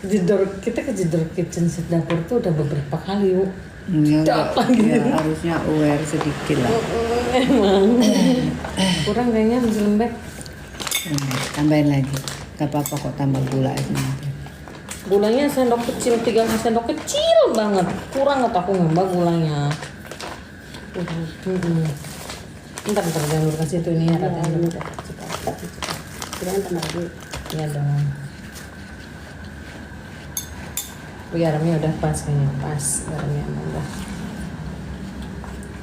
Kita ke jedor kitchen set dapur tuh udah beberapa kali yuk. Apa gitu? Ya, harusnya aware sedikit lah. Emang kurang kayaknya masih lembek. Tambahin lagi. Gak apa-apa kok tambah gula aja nanti. Gulanya sendok kecil, 3 sendok kecil banget. Kurang atau aku nambah gulanya. Bentar jangan lupa kasih itu ini ya ratanya dulu. Kirain tambah lagi. Iya dong. Garamnya udah pas kayaknya, pas garamnya emang udah.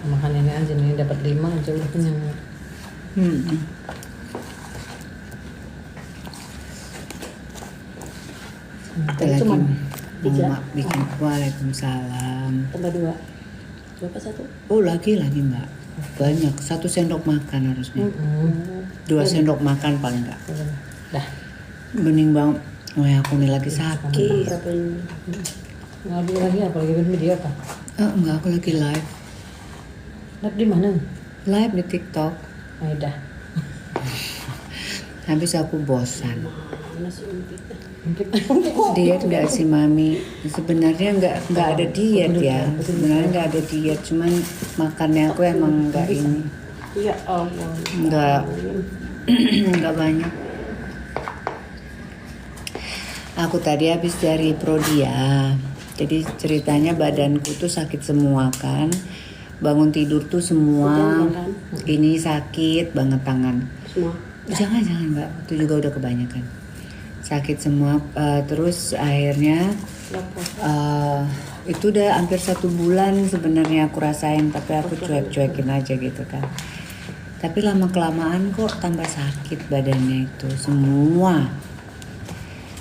Makan ini aja nih dapat 5 aja udah kenyang. Kita lagi Cuman mau bikin. Waalaikumsalam. tambah 2. Berapa satu? Oh lagi mbak. Banyak, 1 sendok makan harusnya. 2 sendok makan paling enggak. Dah. Bening banget. Oh ya aku nih lagi sakit. Berapa ini? Nggak lagi apa lagi bikin video apa? Enggak, aku lagi live. Live di mana? Live di TikTok. Ah, dah. Habis aku bosan. Mana sih Umpik? Diet nggak sih mami? Sebenarnya nggak ada diet ya. Sebenarnya nggak ada diet, cuman makannya aku emang nggak ini. Ya Allah. Nggak banyak. Aku tadi habis dari Prodia. Jadi ceritanya badanku tuh sakit semua kan. Bangun tidur tuh semua ini sakit banget tangan. Semua. Jangan mbak, itu juga udah kebanyakan. Sakit semua, terus akhirnya itu udah hampir 1 bulan sebenarnya aku rasain, tapi aku cuekin aja gitu kan. Tapi lama kelamaan kok tambah sakit badannya itu semua.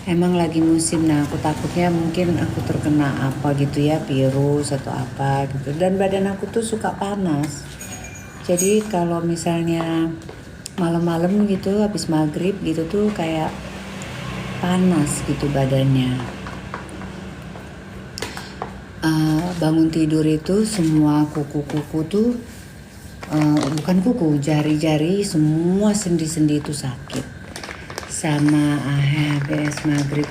Emang lagi musim, nah aku takutnya mungkin aku terkena apa gitu ya, virus atau apa gitu. Dan badan aku tuh suka panas. Jadi kalau misalnya malam-malam gitu habis maghrib gitu tuh kayak panas gitu badannya. Bangun tidur itu semua kuku-kuku tuh bukan kuku, jari-jari semua sendi-sendi itu sakit. Sama habis maghrib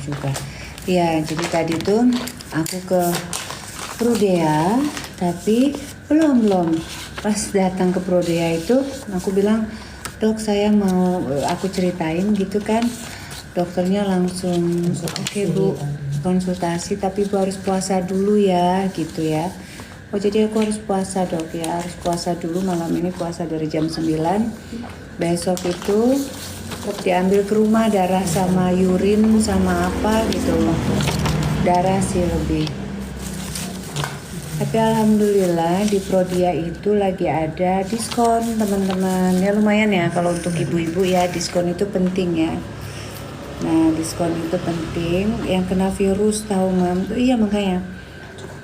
juga, ya. Jadi tadi tuh aku ke Prodea, tapi belum pas datang ke Prodea itu aku bilang, dok saya mau, aku ceritain gitu kan, dokternya langsung oke bu konsultasi, tapi bu harus puasa dulu ya gitu ya. Oh jadi aku harus puasa dok ya, harus puasa dulu, malam ini puasa dari jam 9. Besok itu diambil ke rumah darah sama urin sama apa gitu, darah sih lebih. Tapi alhamdulillah di Prodia itu lagi ada diskon teman-teman. Ya lumayan ya kalau untuk ibu-ibu ya, diskon itu penting ya. Nah diskon itu penting. Yang kena virus tahu mam tuh, iya makanya.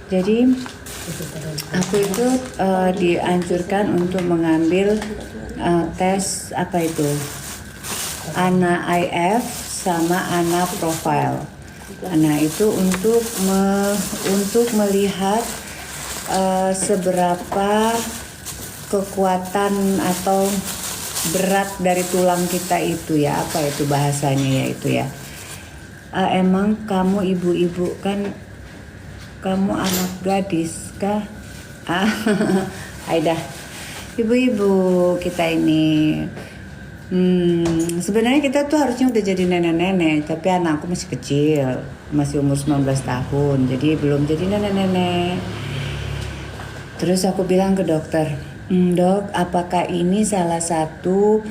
Jadi aku itu dianjurkan untuk mengambil tes apa itu, ANA IF sama ANA Profile. Nah itu untuk melihat seberapa kekuatan atau berat dari tulang kita itu ya, apa itu bahasanya ya itu ya. Emang kamu ibu-ibu kan, kamu anak gadis kah? Aidah, ibu-ibu kita ini. Sebenarnya kita tuh harusnya udah jadi nenek-nenek, tapi anakku masih kecil, masih umur 19 tahun, jadi belum jadi nenek-nenek. Terus aku bilang ke dokter, dok, apakah ini salah satu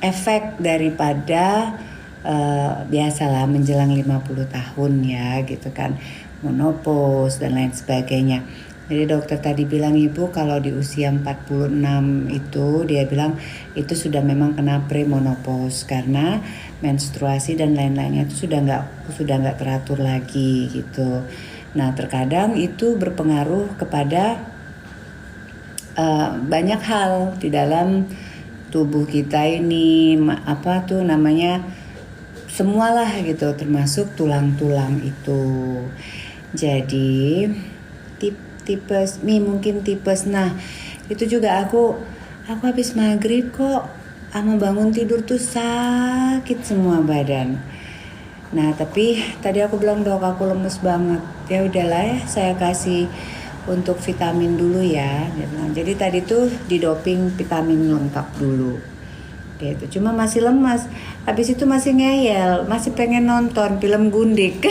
efek daripada biasalah menjelang 50 tahun ya gitu kan, menopause dan lain sebagainya. Jadi dokter tadi bilang, ibu kalau di usia 46 itu dia bilang itu sudah memang kena premonopause karena menstruasi dan lain-lainnya itu sudah nggak teratur lagi gitu. Nah terkadang itu berpengaruh kepada banyak hal di dalam tubuh kita ini, apa tuh namanya, semualah gitu, termasuk tulang-tulang itu. Jadi mungkin tipes. Nah itu juga aku habis maghrib kok Ama bangun tidur tuh sakit semua badan. Nah tapi tadi aku bilang dok aku lemes banget. Ya udahlah ya saya kasih untuk vitamin dulu ya. Jadi tadi tuh didoping vitamin lengkap dulu. Gitu. Cuma masih lemas. Habis itu masih ngeyel, masih pengen nonton film Gundik.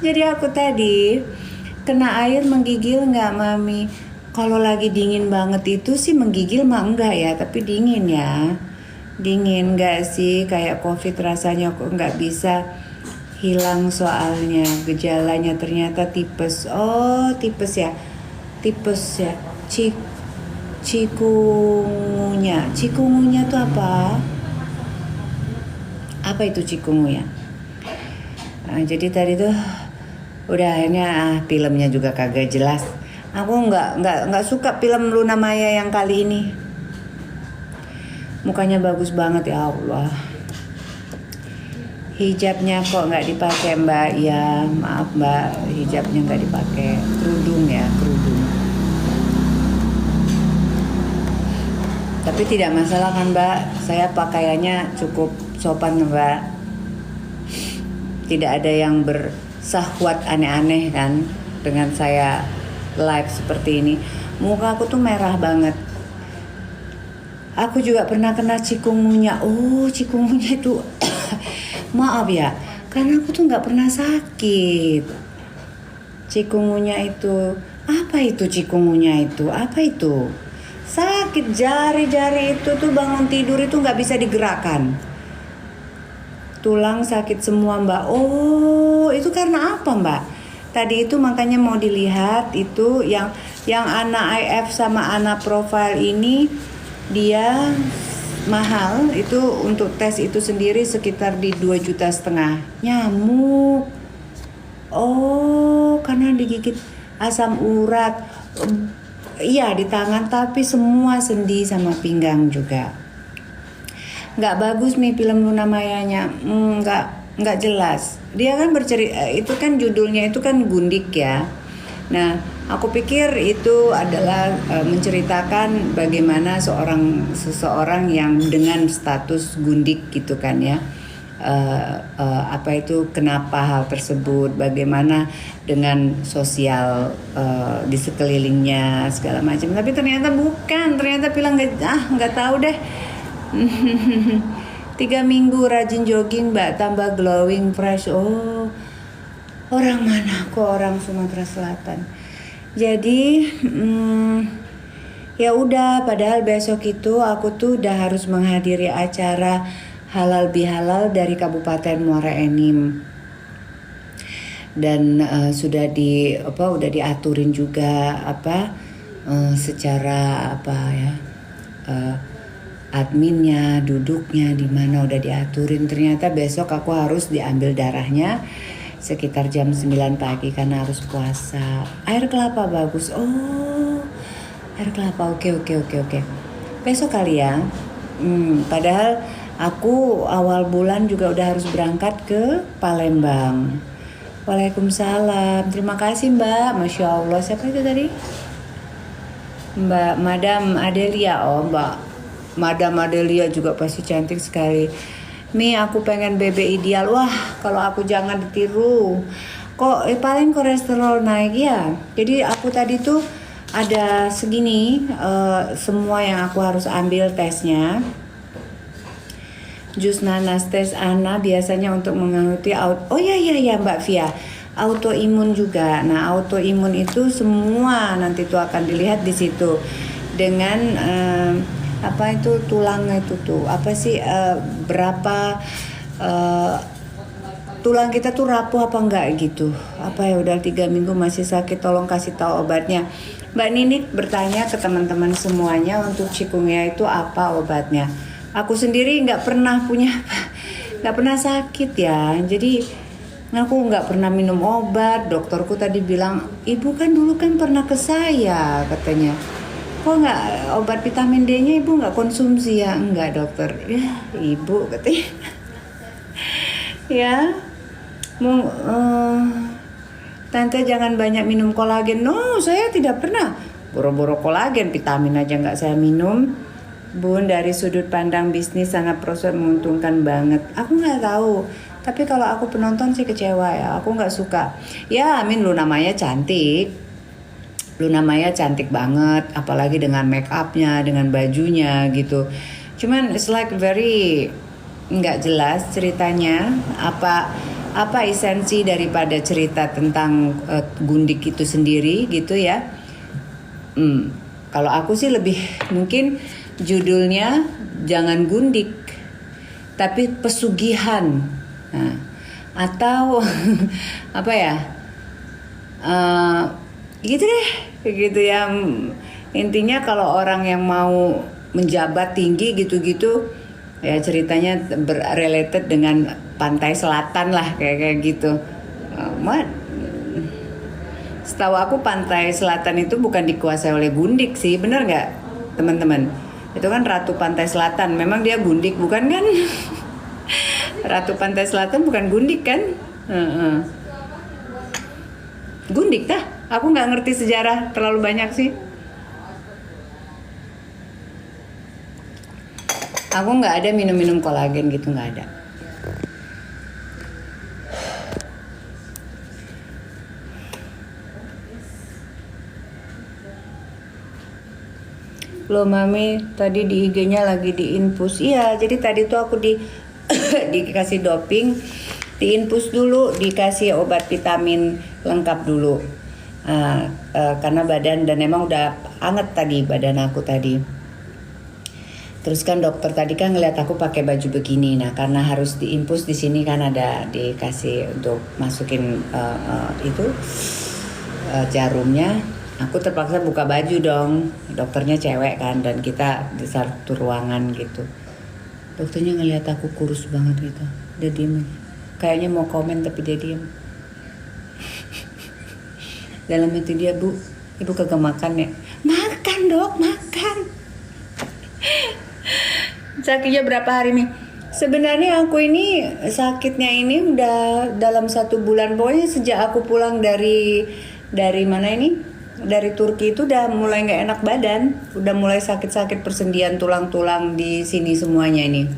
Jadi aku tadi kena air menggigil nggak mami? Kalau lagi dingin banget itu sih menggigil mah enggak ya, tapi dingin ya. Dingin nggak sih kayak COVID rasanya kok nggak bisa hilang soalnya gejalanya ternyata tipes. Oh tipes ya, tipes ya. Cikungunya tuh apa? Apa itu cikungunya? Nah, jadi tadi tuh udah akhirnya filmnya juga kagak jelas. Aku nggak suka film Luna Maya yang kali ini. Mukanya bagus banget ya Allah. Hijabnya kok nggak dipakai Mbak? Ya maaf Mbak, hijabnya nggak dipakai. Kerudung ya, kerudung. Tapi tidak masalah kan Mbak, saya pakaiannya cukup sopan Mbak. Tidak ada yang bersahwat aneh-aneh kan dengan saya live seperti ini. Muka aku tuh merah banget. Aku juga pernah kena cikungunya. Oh cikungunya itu maaf ya, karena aku tuh nggak pernah sakit. Cikungunya itu apa itu cikungunya itu? Apa itu? Sakit jari-jari itu tuh bangun tidur itu nggak bisa digerakkan. Tulang sakit semua Mbak. Oh itu karena apa Mbak? Tadi itu makanya mau dilihat itu yang anak IF sama anak profile ini dia mahal itu untuk tes itu sendiri sekitar di 2,5 juta nyamuk. Oh karena digigit asam urat. Iya di tangan tapi semua sendi sama pinggang juga. Nggak bagus nih film Luna Mayanya. Nggak jelas. Dia kan bercerita itu kan judulnya itu kan Gundik ya. Nah aku pikir itu adalah menceritakan bagaimana seseorang yang dengan status Gundik gitu kan ya. Apa itu kenapa hal tersebut, bagaimana dengan sosial di sekelilingnya segala macam. Tapi ternyata bukan, ternyata bilang nggak tahu deh. 3 minggu rajin jogging Mbak, tambah glowing fresh. Oh orang mana? Kok orang Sumatera Selatan. Jadi ya udah, padahal besok itu aku tuh udah harus menghadiri acara halal bihalal dari Kabupaten Muara Enim. Dan udah diaturin juga secara adminnya, duduknya di mana udah diaturin. Ternyata besok aku harus diambil darahnya sekitar jam 9 pagi karena harus puasa. Air kelapa bagus. Oh, air kelapa. Oke. Besok kali ya. Padahal aku awal bulan juga udah harus berangkat ke Palembang. Waalaikumsalam. Terima kasih Mbak. Masya Allah. Siapa itu tadi? Mbak Madam Adelia. Oh Mbak Madam Adelia juga pasti cantik sekali. Mi aku pengen bebe ideal. Wah kalau aku jangan ditiru. Kok paling kolesterol naik ya. Jadi aku tadi tuh ada segini semua yang aku harus ambil tesnya. Jus nanas, tes Ana biasanya untuk mengikuti oh ya Mbak Via, autoimun juga. Nah autoimun itu semua nanti tuh akan dilihat di situ dengan tulang itu tuh berapa tulang kita tuh rapuh apa enggak gitu. Udah 3 minggu masih sakit, tolong kasih tahu obatnya. Mbak Nini bertanya ke teman-teman semuanya untuk cikungunya itu apa obatnya. Aku sendiri nggak pernah sakit ya, jadi aku nggak pernah minum obat. Dokterku tadi bilang, ibu kan dulu kan pernah ke saya katanya. Kok nggak obat vitamin D-nya ibu nggak konsumsi ya? Enggak dokter. Ya ibu katanya. Ya, tante jangan banyak minum kolagen. No, saya tidak pernah. boro-boro kolagen, vitamin aja nggak saya minum. Bun, dari sudut pandang bisnis sangat proses menguntungkan banget. Aku nggak tahu, tapi kalau aku penonton sih kecewa ya. Aku nggak suka. Ya, Amin, Luna Maya cantik. Luna Maya cantik banget, apalagi dengan make upnya, dengan bajunya gitu. Cuman it's like very nggak jelas ceritanya. Apa esensi daripada cerita tentang Gundik itu sendiri gitu ya. Kalau aku sih lebih mungkin judulnya jangan Gundik tapi pesugihan. Nah, atau apa ya, gitu deh, gitu ya. Intinya kalau orang yang mau menjabat tinggi gitu-gitu ya, ceritanya related dengan pantai selatan lah, kayak gitu. Setahu aku pantai selatan itu bukan dikuasai oleh Gundik sih, bener nggak teman-teman? Itu kan Ratu Pantai Selatan. Memang dia Gundik bukan kan? Ratu Pantai Selatan bukan Gundik kan? Gundik dah. Aku nggak ngerti sejarah terlalu banyak sih. Aku nggak ada minum-minum kolagen gitu, nggak ada. Loh Mami, tadi di IG-nya lagi diinfus. Iya, jadi tadi tuh aku dikasih doping, diinfus dulu, dikasih obat vitamin lengkap dulu. Karena badan, dan emang udah anget tadi badan aku tadi. Terus kan dokter tadi kan ngeliat aku pakai baju begini. Nah, karena harus diinfus di sini kan ada dikasih untuk masukin jarumnya. Aku terpaksa buka baju dong, dokternya cewek kan, dan kita di satu ruangan gitu. Dokternya ngeliat aku kurus banget gitu, dia diem, kayaknya mau komen tapi dia diem. Dalam hati dia, Bu, Ibu kagak makan ya? Makan dok, makan. Sakitnya berapa hari nih? Sebenarnya aku ini sakitnya ini udah dalam 1 bulan, pokoknya sejak aku pulang dari mana ini? Dari Turki itu udah mulai nggak enak badan, udah mulai sakit-sakit persendian tulang-tulang di sini semuanya ini.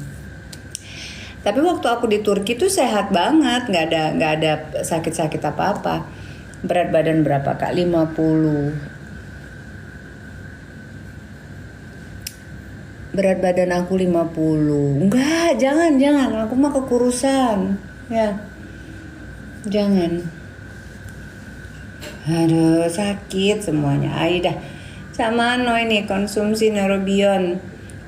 Tapi waktu aku di Turki itu sehat banget, nggak ada sakit-sakit apa-apa. Berat badan berapa Kak? 50. Berat badan aku 50. Enggak, jangan, aku mah kekurusan. Ya. Jangan. Aduh, sakit semuanya. Aida. Sama ini konsumsi neurobion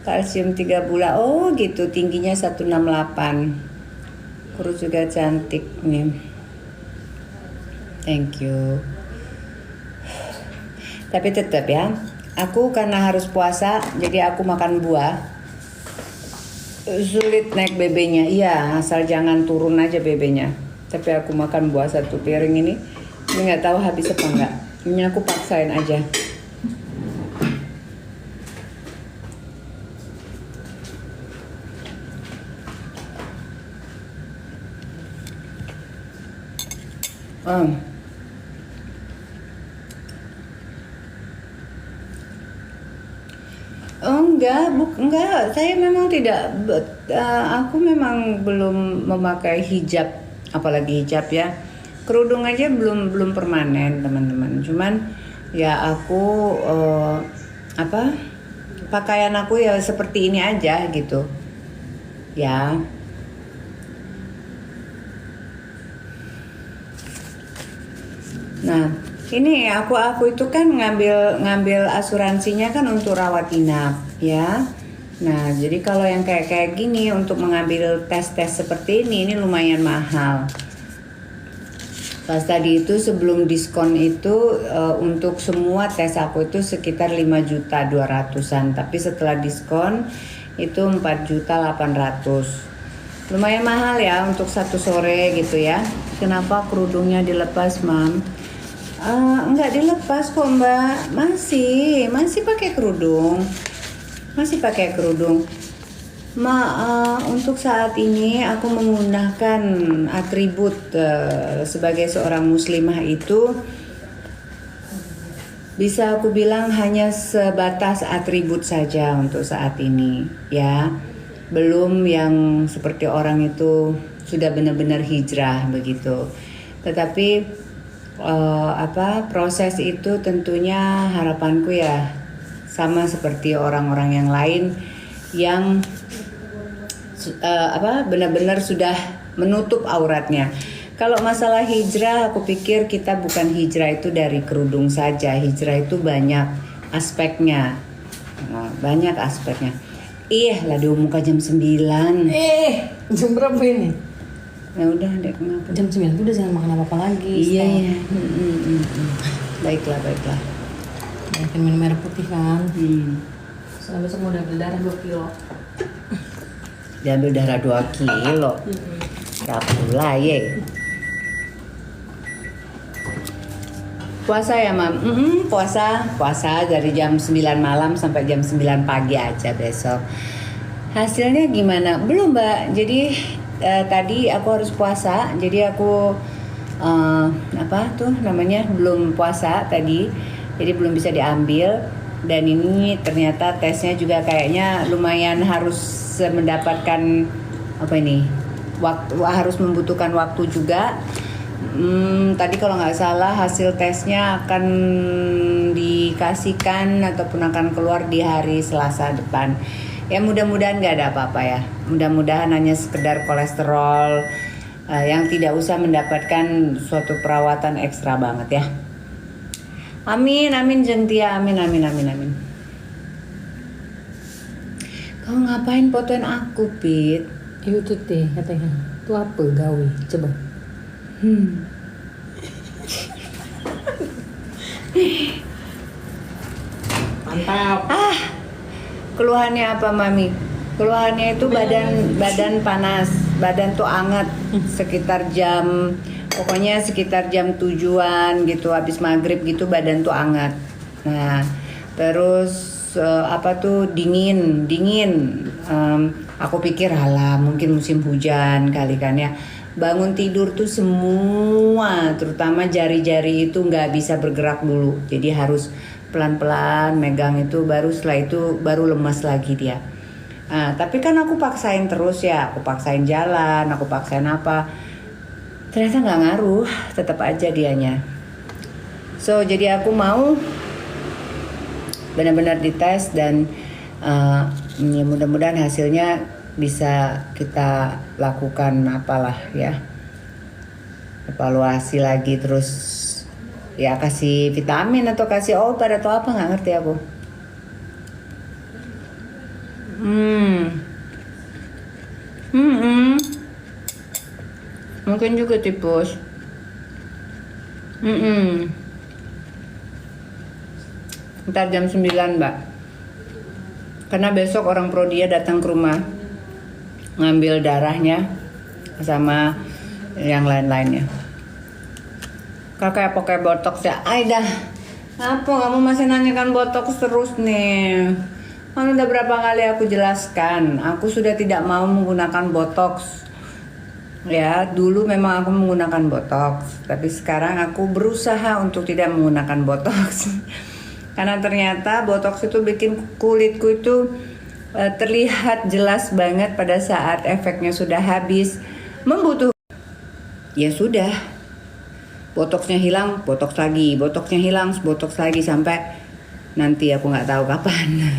kalsium 3 bulan. Oh, gitu. Tingginya 168. Kurus juga cantik nih. Thank you. Tapi tetap ya, aku karena harus puasa, jadi aku makan buah. Sulit naik BB-nya. Iya, asal jangan turun aja BB-nya. Tapi aku makan buah 1 piring ini. Ini nggak tahu habis apa enggak. Ini aku paksain aja. Enggak. Saya memang tidak. Aku memang belum memakai hijab, apalagi hijab ya. Kerudung aja belum permanen teman-teman. Cuman ya aku pakaian aku ya seperti ini aja gitu. Ya. Nah, ini aku itu kan ngambil asuransinya kan untuk rawat inap ya. Nah, jadi kalau yang kayak gini untuk mengambil tes seperti ini lumayan mahal. Pas tadi itu sebelum diskon itu untuk semua tes aku itu sekitar 5.200.000-an, tapi setelah diskon itu 4.800.000. Lumayan mahal ya untuk 1 sore gitu ya. Kenapa kerudungnya dilepas, Mam? Enggak dilepas kok, Mbak. Masih pakai kerudung. Untuk saat ini aku menggunakan atribut sebagai seorang muslimah itu bisa aku bilang hanya sebatas atribut saja untuk saat ini, ya. Belum yang seperti orang itu sudah benar-benar hijrah begitu. Tetapi proses itu tentunya harapanku ya sama seperti orang-orang yang lain yang benar-benar sudah menutup auratnya. Kalau masalah hijrah, aku pikir kita bukan hijrah itu dari kerudung saja. Hijrah itu banyak aspeknya. Banyak aspeknya. Lah di muka jam 9. Jam berapa ini? Ya udah, Dek, kenapa? Jam 9 udah jangan makan apa-apa lagi. Iya. Baiklah. Makan minum air putih kan. Soalnya besok mau ambil darah 2 kilo. Diambil darah 2 kilo. Kapula ye. Puasa ya, Mam? Puasa dari jam 9 malam sampai jam 9 pagi aja besok. Hasilnya gimana? Belum, Mbak. Jadi tadi aku harus puasa. Jadi aku belum puasa tadi. Jadi belum bisa diambil. Dan ini ternyata tesnya juga kayaknya lumayan harus mendapatkan harus membutuhkan waktu juga. Tadi kalau nggak salah hasil tesnya akan dikasihkan ataupun akan keluar di hari Selasa depan. Ya mudah-mudahan nggak ada apa-apa ya. Mudah-mudahan hanya sekedar kolesterol yang tidak usah mendapatkan suatu perawatan ekstra banget ya. Amin Jengtia, amin. Kau ngapain fotoin aku, Pit? Itu teh katanya. Itu apa gawe? Coba. Mantap. Keluhannya apa, Mami? Keluhannya itu badan panas, badan tuh anget sekitar jam 7-an gitu, habis maghrib gitu badan tuh anget. Nah, terus dingin. Aku pikir mungkin musim hujan kali kan ya. Bangun tidur tuh semua, terutama jari-jari itu nggak bisa bergerak dulu. Jadi harus pelan-pelan megang itu, setelah itu baru lemas lagi dia. Tapi kan aku paksain terus ya, aku paksain jalan, aku paksain apa. Ternyata nggak ngaruh, tetap aja dianya. So jadi aku mau benar-benar dites dan ya mudah-mudahan hasilnya bisa kita lakukan apalah ya, evaluasi lagi, terus ya kasih vitamin atau kasih obat atau apa, nggak ngerti aku. Mungkin juga tipus. Ntar jam 9, Mbak. Karena besok orang Prodia datang ke rumah ngambil darahnya sama yang lain-lainnya. Kakak pakai botox ya? Aida, apa kamu masih nanyakan botox terus nih? Kan udah berapa kali aku jelaskan, aku sudah tidak mau menggunakan botox. Ya, dulu memang aku menggunakan botox, tapi sekarang aku berusaha untuk tidak menggunakan botox. Karena ternyata botox itu bikin kulitku itu terlihat jelas banget pada saat efeknya sudah habis. Ya sudah, botoxnya hilang, botox lagi, botoxnya hilang, botox lagi, sampai nanti aku nggak tahu kapan.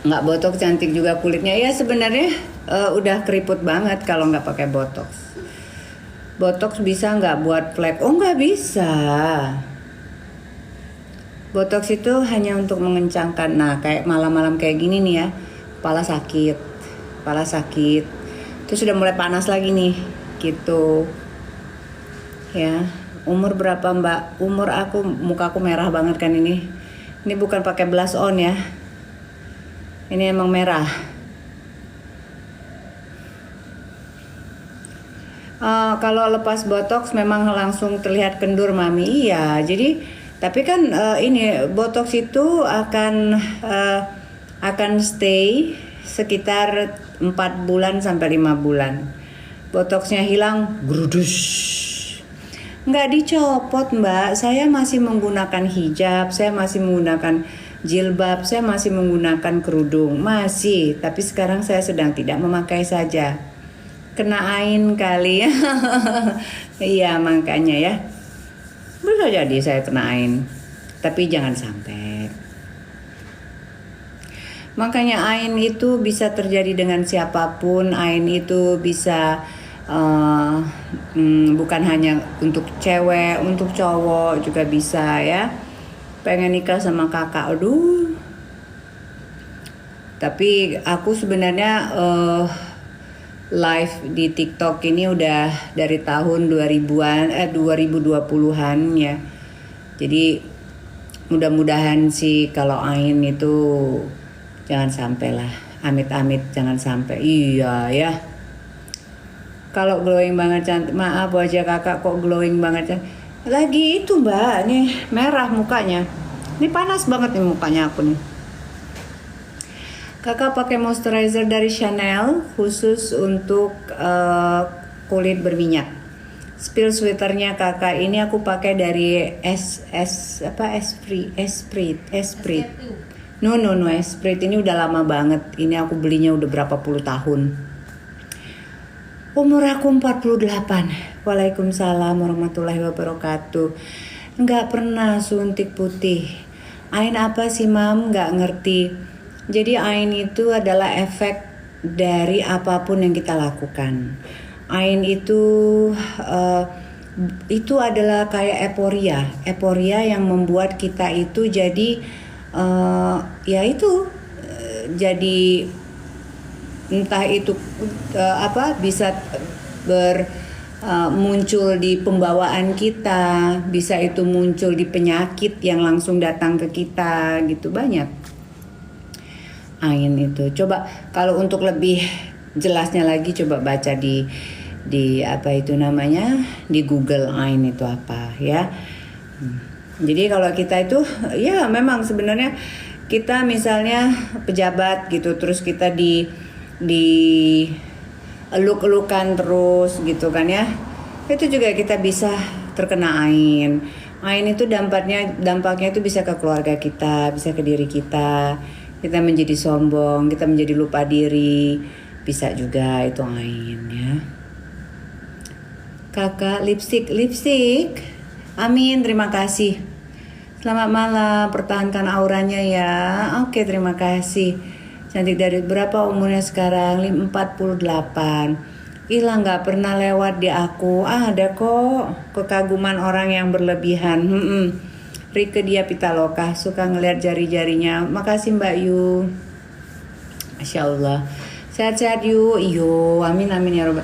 Nggak botox cantik juga kulitnya. Ya sebenarnya udah keriput banget kalau nggak pakai botox. Botox bisa nggak buat flek? Oh nggak bisa. Botox itu hanya untuk mengencangkan. Nah kayak malam-malam kayak gini nih ya, kepala sakit, terus sudah mulai panas lagi nih, gitu. Ya, umur berapa Mbak? Umur aku, mukaku merah banget kan ini. Ini bukan pakai blush on ya. Ini emang merah. Kalau lepas botox memang langsung terlihat kendur, Mami. Iya, jadi tapi kan ini botox itu akan stay sekitar 4 bulan sampai 5 bulan. Botoxnya hilang, grudus. Nggak dicopot Mbak, saya masih menggunakan hijab, saya masih menggunakan jilbab, saya masih menggunakan kerudung, masih. Tapi sekarang saya sedang tidak memakai saja. Kena ain kali ya. Iya makanya ya. Bisa jadi saya kena ain. Tapi jangan sampai. Makanya ain itu bisa terjadi dengan siapapun. Ain itu bisa bukan hanya untuk cewek, untuk cowok juga bisa ya. Pengen nikah sama kakak, aduh. Tapi aku sebenarnya live di TikTok ini udah dari tahun 2020-an ya. Jadi mudah-mudahan sih kalau ain itu jangan sampai lah. Amit-amit jangan sampai. Iya ya. Kalau glowing banget cantik, maaf wajah kakak kok glowing banget cantik. Lagi itu Mbak, nih merah mukanya. Ini panas banget nih mukanya aku nih. Kakak pakai moisturizer dari Chanel khusus untuk kulit berminyak. Spill sweaternya kakak ini aku pakai dari Esprit. No, Esprit ini udah lama banget. Ini aku belinya udah berapa puluh tahun. Umur aku 48. Waalaikumsalam warahmatullahi wabarakatuh. Nggak pernah suntik putih. Ain apa sih mam? Nggak ngerti. Jadi ain itu adalah efek dari apapun yang kita lakukan. Ain itu adalah kayak euforia yang membuat kita itu jadi jadi entah itu bisa muncul di pembawaan kita, bisa itu muncul di penyakit yang langsung datang ke kita gitu, banyak. Ain itu coba kalau untuk lebih jelasnya lagi coba baca di apa itu namanya di Google ain itu apa ya. Jadi kalau kita itu ya memang sebenarnya kita misalnya pejabat gitu terus kita di eluk-elukan terus gitu kan ya, itu juga kita bisa terkena ain. Ain itu dampaknya itu bisa ke keluarga kita, bisa ke diri kita menjadi sombong, kita menjadi lupa diri, bisa juga itu ain ya. Kakak lipstick, amin, terima kasih. Selamat malam, pertahankan auranya ya. Oke, terima kasih. Cantik dari berapa umurnya sekarang? 48. Hilang nggak pernah lewat di aku. Ada kok kekaguman orang yang berlebihan. Rike dia Pitaloka suka ngeliat jari-jarinya. Makasih Mbak Yu. Masya Allah. Sehat-sehat Yu. Iyo, amin ya robbal.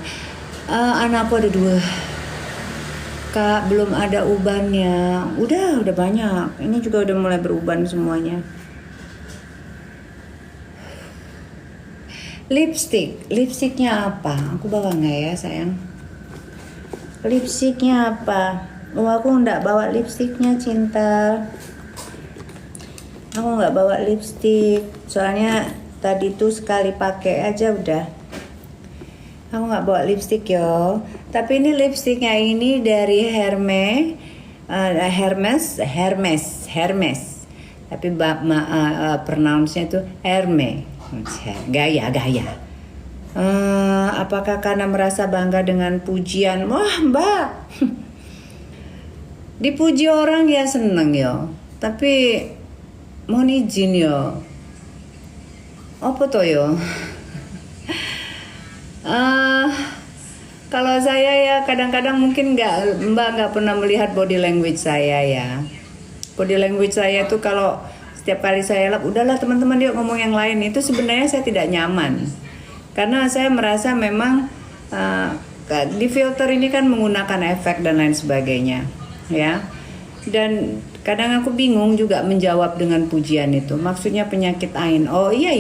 Anakku ada 2. Kak belum ada ubannya. Udah banyak. Ini juga udah mulai beruban semuanya. Lipstiknya apa? Aku bawa nggak ya sayang? Lipstiknya apa? Oh, aku nggak bawa lipstiknya cinta. Aku nggak bawa lipstik. Soalnya tadi tuh sekali pakai aja udah. Aku nggak bawa lipstik yo. Tapi ini lipstiknya ini dari Hermes. Tapi pronounce-nya itu Hermes. Gaya. Apakah karena merasa bangga dengan pujian? Wah Mbak, dipuji orang ya seneng yo. Tapi mohon izin yo. Apa to yo? Kalau saya ya kadang-kadang mungkin Mbak nggak pernah melihat body language saya ya. Body language saya tuh kalau setiap kali saya lap, udahlah teman-teman yuk ngomong yang lain, itu sebenarnya saya tidak nyaman. Karena saya merasa memang di filter ini kan menggunakan efek dan lain sebagainya, ya. Dan kadang aku bingung juga menjawab dengan pujian itu. Maksudnya penyakit ain. Oh iya.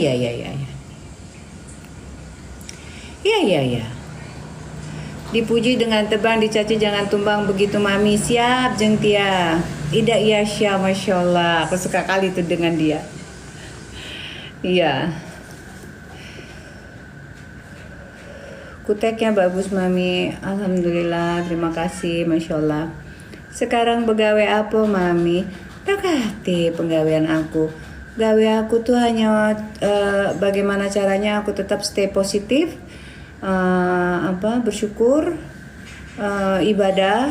Dipuji dengan tebang, dicaci jangan tumbang, begitu mami. Siap jeng tia. Ida iya Syah, Masya Allah. Aku suka kali itu dengan dia. Iya. Kuteknya bagus mami. Alhamdulillah, terima kasih, Masya Allah. Sekarang begawe apa mami? Dakati penggawean aku. Gawe aku tuh hanya bagaimana caranya aku tetap stay positif, bersyukur, ibadah,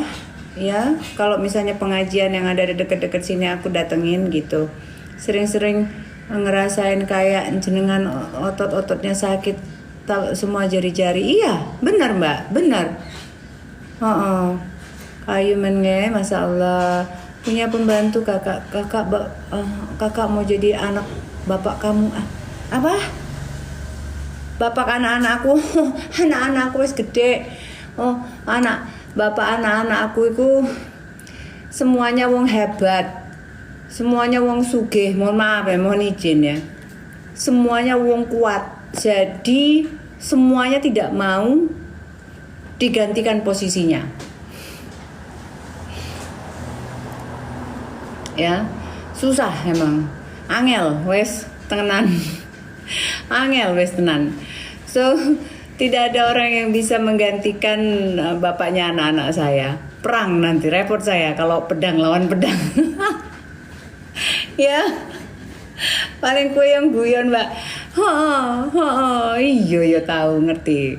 ya. Kalau misalnya pengajian yang ada di dekat-dekat sini aku datengin gitu. Sering-sering ngerasain kayak jenengan otot-ototnya sakit, semua jari-jari. Iya, benar mbak, benar. Ayu menge, masya Allah. Punya pembantu kakak mau jadi anak bapak kamu. Apa? Bapak anak-anakku, anak-anakku wis gede. Oh, bapak anak-anak aku itu semuanya wong hebat. Semuanya wong sugih. Mohon maaf ya, mohon izin ya. Semuanya wong kuat. Jadi semuanya tidak mau digantikan posisinya. Ya, susah emang. Angel wes tenan. Angel wes tenan. So, tidak ada orang yang bisa menggantikan bapaknya anak-anak saya. Perang nanti repot saya kalau pedang lawan pedang. Ya. Paling kue yang guyon, Mbak. Iya tahu ngerti.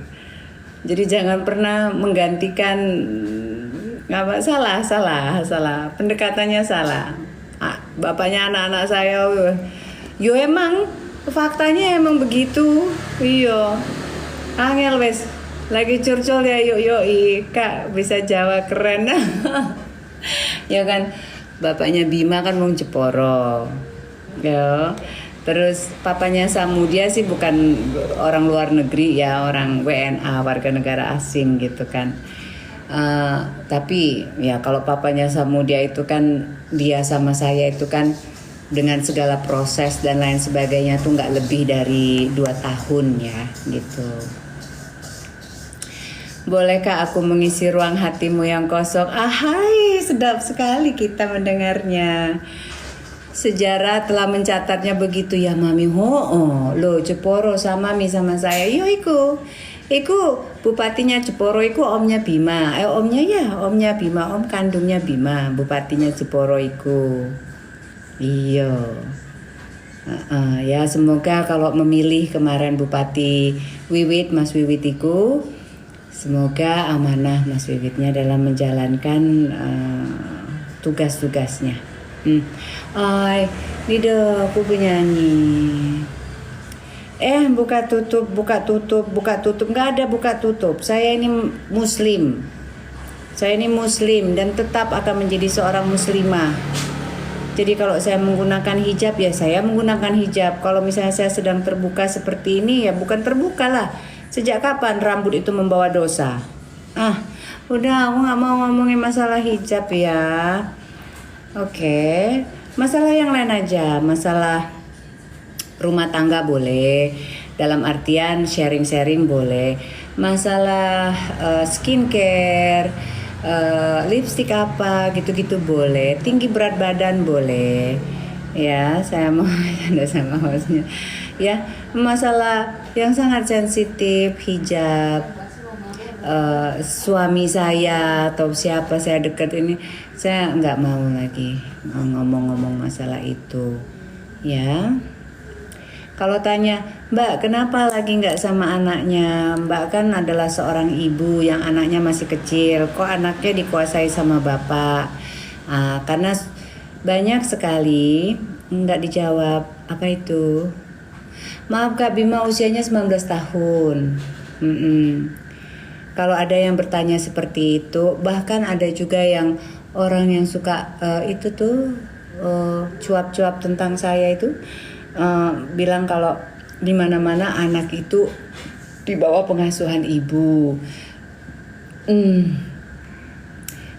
Jadi jangan pernah menggantikan salah. Pendekatannya salah. Bapaknya anak-anak saya, yo emang faktanya emang begitu. Iya. Angel wes lagi curcol ya yuk Kak bisa Jawa keren. Ya kan bapaknya Bima kan wong Jeporo. Ya. Terus papanya Samudia sih bukan orang luar negeri ya, orang WNA, warga negara asing gitu kan. Tapi ya kalau papanya Samudia itu kan dia sama saya itu kan dengan segala proses dan lain sebagainya tuh nggak lebih dari 2 tahun ya gitu. Bolehkah aku mengisi ruang hatimu yang kosong? Hai, sedap sekali kita mendengarnya. Sejarah telah mencatatnya begitu ya mami. Lo Jeporo sama mami sama saya. Yo iku bupatinya Jeporo iku omnya Bima. Omnya Bima, om kandungnya Bima, bupatinya Jeporo iku. Iya. Ya semoga kalau memilih kemarin Bupati Wiwit, Mas Wiwit iku, semoga amanah Mas Wiwitnya dalam menjalankan tugas-tugasnya. Lidah aku penyanyi. Buka tutup, nggak ada buka tutup. Saya ini muslim dan tetap akan menjadi seorang muslimah. Jadi kalau saya menggunakan hijab ya saya menggunakan hijab. Kalau misalnya saya sedang terbuka seperti ini ya bukan terbuka lah. Sejak kapan rambut itu membawa dosa? Udah aku nggak mau ngomongin masalah hijab ya. Oke. Masalah yang lain aja, masalah rumah tangga boleh, dalam artian sharing-sharing boleh, masalah skincare, lipstick apa gitu-gitu boleh, tinggi berat badan boleh, ya saya mau ada sama hostnya, ya masalah yang sangat sensitif hijab. Suami saya atau siapa saya dekat ini saya nggak mau lagi ngomong-ngomong masalah itu ya. Kalau tanya Mbak kenapa lagi nggak sama anaknya, Mbak kan adalah seorang ibu yang anaknya masih kecil, kok anaknya dikuasai sama bapak? Karena banyak sekali nggak dijawab. Apa itu? Maaf Kak Bima usianya 19 tahun. Kalau ada yang bertanya seperti itu, bahkan ada juga yang orang yang suka itu tuh cuap-cuap tentang saya itu bilang kalau di mana-mana anak itu di bawah pengasuhan ibu.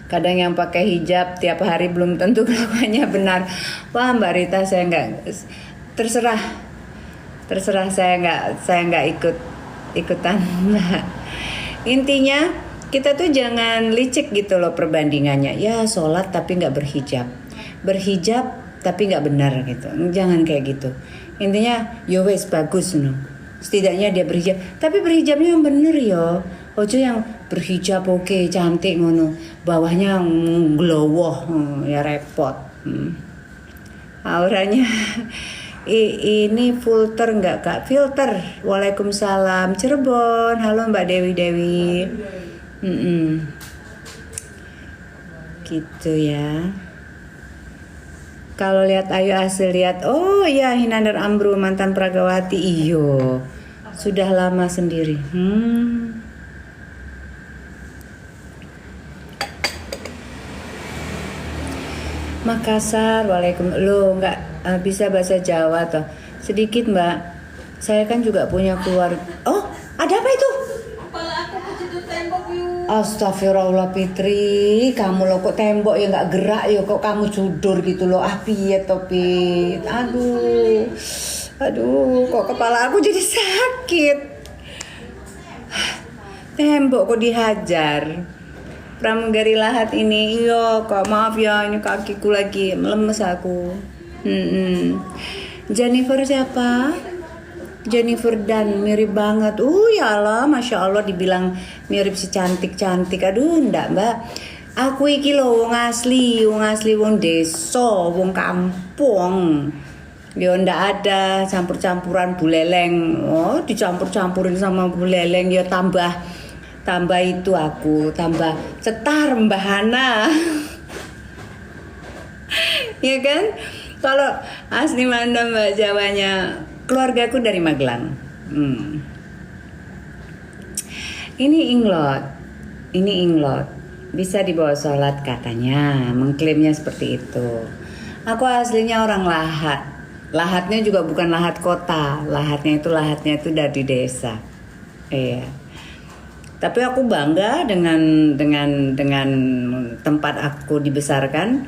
Kadang yang pakai hijab tiap hari belum tentu kelakuannya benar. Wah Mbak Rita saya nggak terserah saya nggak ikutan Mbak. Intinya kita tuh jangan licik gitu loh perbandingannya. Ya sholat tapi nggak berhijab tapi nggak benar gitu. Jangan kayak gitu. Intinya yo wes bagus no. Setidaknya dia berhijab. Tapi berhijabnya yang bener yo. Ojo yang berhijab oke cantik ngono. Bawahnya glowoh ya repot. Auranya ini filter enggak Kak? Filter. Waalaikumsalam. Cirebon. Halo Mbak Dewi. Gitu ya. Kalau lihat Ayu Asih lihat, oh iya Hinandar Amru mantan Pragawati, iyo sudah lama sendiri. Makassar, lo nggak bisa bahasa Jawa toh? Sedikit Mbak, saya kan juga punya keluarga. Oh ada apa itu? Astagfirullah Fitri, kamu lo kok tembok ya nggak gerak ya, kok kamu judur gitu loh, ya Topit, aduh, kok kepala aku jadi sakit, tembok kok dihajar, pramugari lahat ini, iyo kok maaf ya ini kakiku lagi melemes aku, Jennifer siapa? Jennifer Dan mirip banget. Ya Allah, Masya Allah dibilang mirip si cantik-cantik. Aduh ndak Mbak. Aku iki lho wong asli wong desa, wong kampung. Yo ndak ada campur-campuran buleleng. Oh, dicampur-campurin sama buleleng ya tambah itu aku, tambah cetar Mbak Hana. Ya kan? Kalau asli mana Mbak Jawanya, keluargaku dari Magelang. Ini inglot, bisa dibawa sholat katanya, mengklaimnya seperti itu. Aku aslinya orang Lahat. Lahatnya juga bukan Lahat kota, lahatnya itu dari desa. Iya. Tapi aku bangga dengan tempat aku dibesarkan.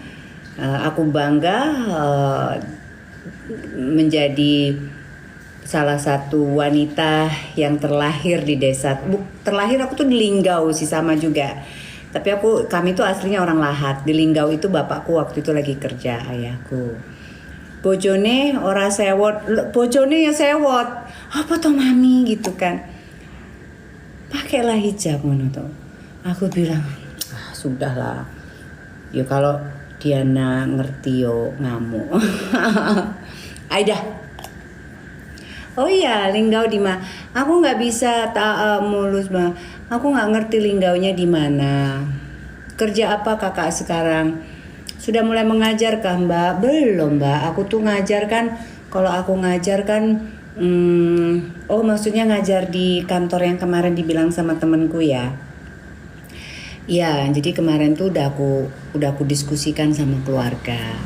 Aku bangga menjadi salah satu wanita yang terlahir di desa. Terlahir aku tuh di Linggau sih sama juga. Tapi kami tuh aslinya orang Lahat. Di Linggau itu bapakku waktu itu lagi kerja, ayahku. Bojone ora sewot, bojone ya sewot. Apa toh mami gitu kan. Pakailah hijab ngono tuh. Aku bilang, sudahlah. Ya kalau Diana ngerti yo ngamuk. Aida. Oh iya, Linggau di mana? Aku nggak bisa mulus Mbak. Aku nggak ngerti Linggaunya di mana. Kerja apa kakak sekarang? Sudah mulai mengajar kah Mbak? Belum Mbak. Aku tuh ngajar kan. Kalau aku ngajar kan, maksudnya ngajar di kantor yang kemarin dibilang sama temenku ya. Ya, jadi kemarin tuh udah aku diskusikan sama keluarga.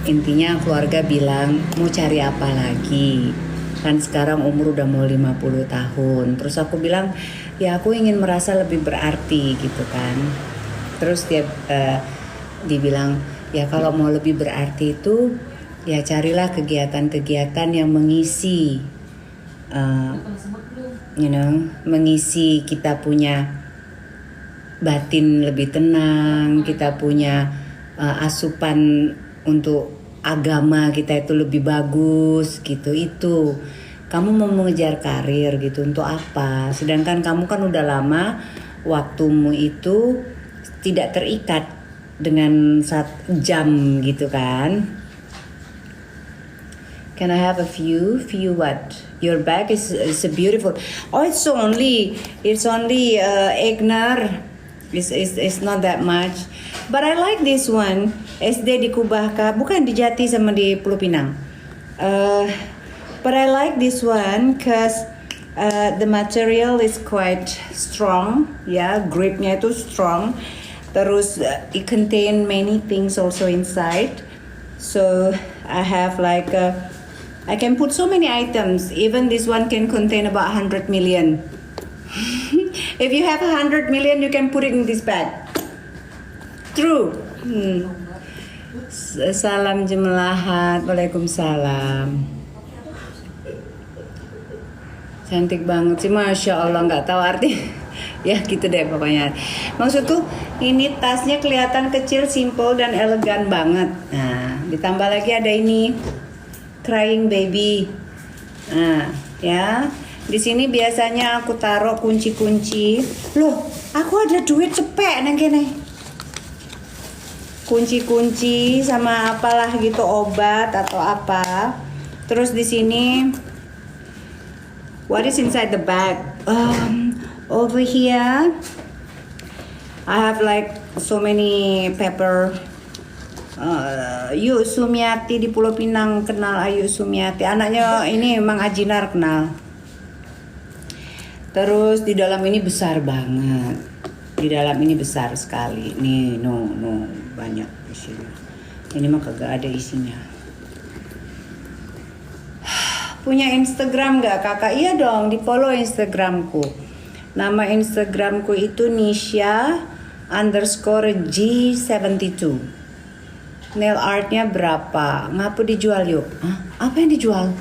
Intinya keluarga bilang mau cari apa lagi. Kan sekarang umur udah mau 50 tahun. Terus aku bilang, ya aku ingin merasa lebih berarti gitu kan. Terus dia dibilang, ya kalau mau lebih berarti itu, ya carilah kegiatan-kegiatan yang mengisi, mengisi kita punya batin lebih tenang, kita punya asupan untuk agama kita itu lebih bagus gitu. Itu kamu mau mengejar karir gitu untuk apa, sedangkan kamu kan udah lama waktumu itu tidak terikat dengan jam gitu kan. Can I have a view what? Your bag is a beautiful. Oh, it's only Egner. It's not that much, but I like this one. SD di Kubahka, bukan di Jati sama di Pulau Pinang. But I like this one cause the material is quite strong, ya, gripnya itu strong. Terus it contain many things also inside. So I have like I can put so many items. Even this one can contain about 100 million. If you have 100 million, you can put it in this bag. True. Salam jemelahat. Waalaikumsalam. Cantik banget sih, Masya Allah, nggak tahu arti. Ya gitu deh pokoknya. Maksudku ini tasnya kelihatan kecil, simple dan elegan banget. Nah, ditambah lagi ada ini crying baby. Nah, ya. Di sini biasanya aku taruh kunci-kunci. Loh, aku ada duit cepet nang kene. Kunci-kunci sama apalah gitu, obat atau apa. Terus di sini what is inside the bag? Over here I have like so many paper. Ayu Sumiati di Pulau Pinang, kenal Ayu Sumiati. Anaknya ini Mang Ajinar, kenal. Terus di dalam ini besar banget. Di dalam ini besar sekali. Nih, no, banyak isinya. Ini mah kagak ada isinya. Punya Instagram gak kakak? Iya dong, di follow Instagramku. Nama Instagramku itu Nisha_G72. Nail artnya berapa? Ngapu dijual yuk? Hah? Apa yang dijual?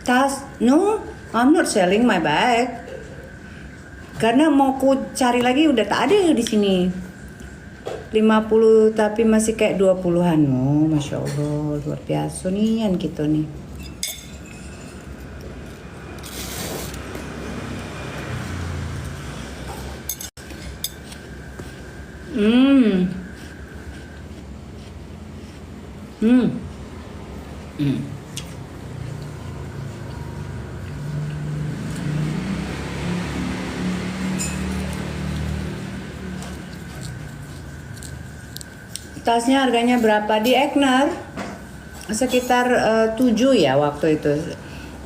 Tas? No, I'm not selling my bag. Karena mau ku cari lagi udah tak ada di sini. 50 tapi masih kayak 20-an. Oh, Masya Allah, luar biasa nih yang gitu nih. Tasnya harganya berapa di Eknar? Sekitar 7 ya waktu itu.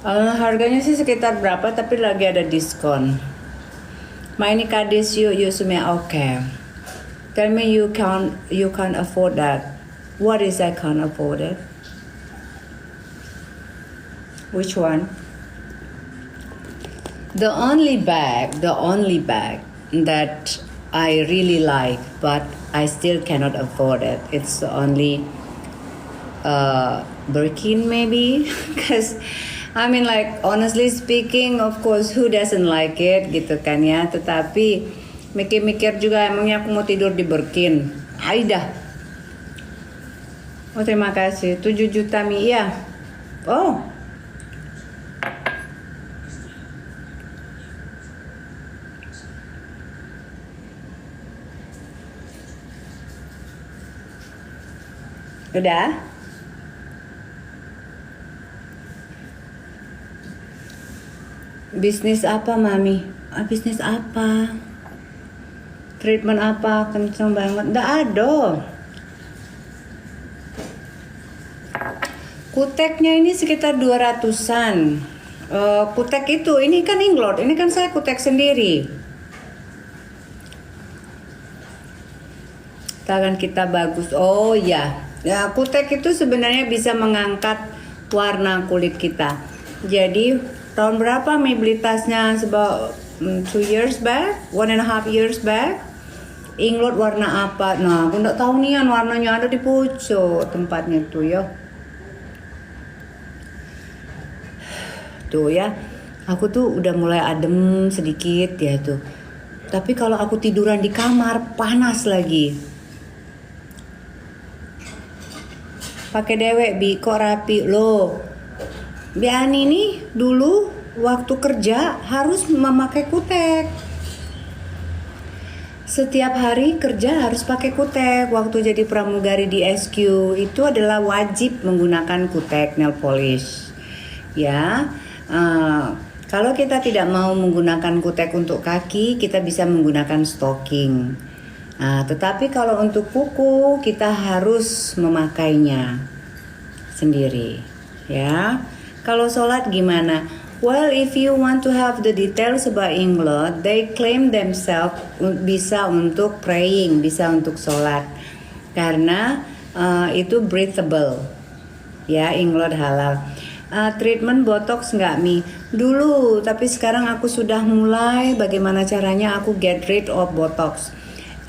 Harganya sih sekitar berapa tapi lagi ada diskon. Maini kadis you sumia okay. Tell me you can't afford that. What is I can't afford it? Which one? The only bag that I really like, but I still cannot afford it. It's only Birkin maybe, because I mean like honestly speaking, of course who doesn't like it gitu kan ya. Tetapi mikir-mikir juga emangnya aku mau tidur di Birkin. Aida. Oh terima kasih. 7 juta Mi ya. Oh. Udah? Bisnis apa Mami? Bisnis apa? Treatment apa? Kenceng banget. Nggak ada. Kuteknya ini sekitar 200-an. Kutek itu, ini kan Inglot. Ini kan saya kutek sendiri. Tangan kita bagus. Oh ya. Ya, kutek itu sebenarnya bisa mengangkat warna kulit kita. Jadi tahun berapa Mi beli tasnya? About 2 years back, 1.5 years back. Inglot warna apa? Nah, aku nggak tahu nih warnanya ada di pucuk tempatnya tuh ya. Tuh ya, aku tuh udah mulai adem sedikit ya tuh. Tapi kalau aku tiduran di kamar panas lagi. Pakai dewek Bi, kok rapi lo. Biani nih dulu waktu kerja harus memakai kutek. Setiap hari kerja harus pakai kutek. Waktu jadi pramugari di SQ itu adalah wajib menggunakan kutek nail polish. Ya, kalau kita tidak mau menggunakan kutek untuk kaki, kita bisa menggunakan stocking. Tetapi kalau untuk kuku kita harus memakainya sendiri, ya. Kalau sholat gimana? Well, if you want to have the details about Inglot, they claim themselves bisa untuk praying, bisa untuk sholat, karena itu breathable, ya. Inglot halal. Treatment botox nggak Mi? Dulu, tapi sekarang aku sudah mulai bagaimana caranya aku get rid of botox.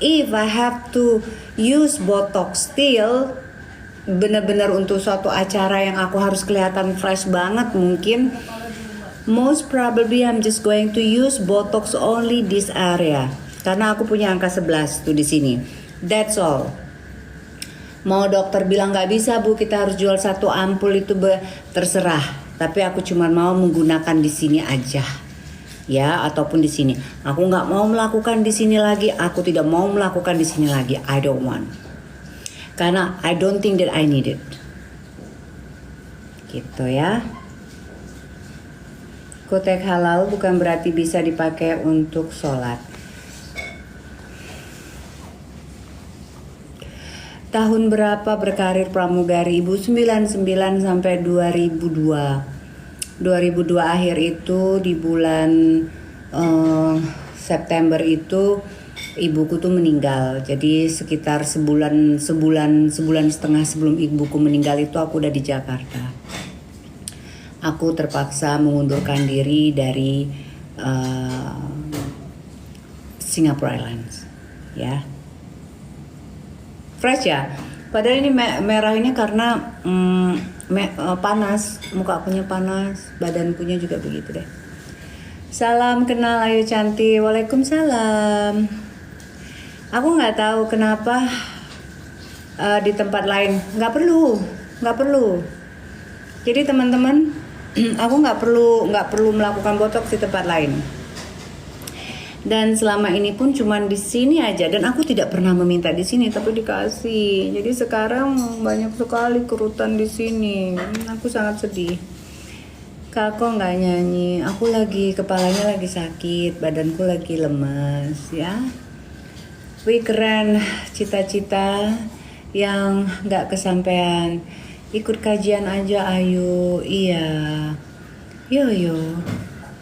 If I have to use botox still, benar-benar untuk suatu acara yang aku harus kelihatan fresh banget mungkin, most probably I'm just going to use botox only this area. Karena aku punya angka 11 tuh di sini. That's all. Mau dokter bilang nggak bisa Bu, kita harus jual 1 ampul itu terserah. Tapi aku cuma mau menggunakan di sini aja. ya, ataupun di sini. Aku nggak mau melakukan di sini lagi. Aku tidak mau melakukan di sini lagi. I don't want. Karena I don't think that I need it. Gitu ya. Kutek halal bukan berarti bisa dipakai untuk sholat. Tahun berapa berkarir pramugari Ibu? 99 sampai 2002. 2002 akhir itu di bulan September itu ibuku tuh meninggal. Jadi sekitar sebulan setengah sebelum ibuku meninggal itu aku udah di Jakarta. Aku terpaksa mengundurkan diri dari Singapore Airlines, ya. Fresh ya. Padahal ini merah ini karena panas, muka akunya panas, badan punya juga begitu deh. Salam kenal Ayu Cantik. Waalaikumsalam. Aku nggak tahu kenapa di tempat lain nggak perlu. Jadi teman-teman, aku nggak perlu melakukan botox di tempat lain. Dan selama ini pun cuman di sini aja, dan aku tidak pernah meminta di sini tapi dikasih. Jadi sekarang banyak sekali kerutan di sini. Aku sangat sedih. Kak kok nggak nyanyi? Aku kepalanya lagi sakit, badanku lagi lemas ya. Wih keren, cita-cita yang nggak kesampaian. Ikut kajian aja Ayu. Iya. Yo.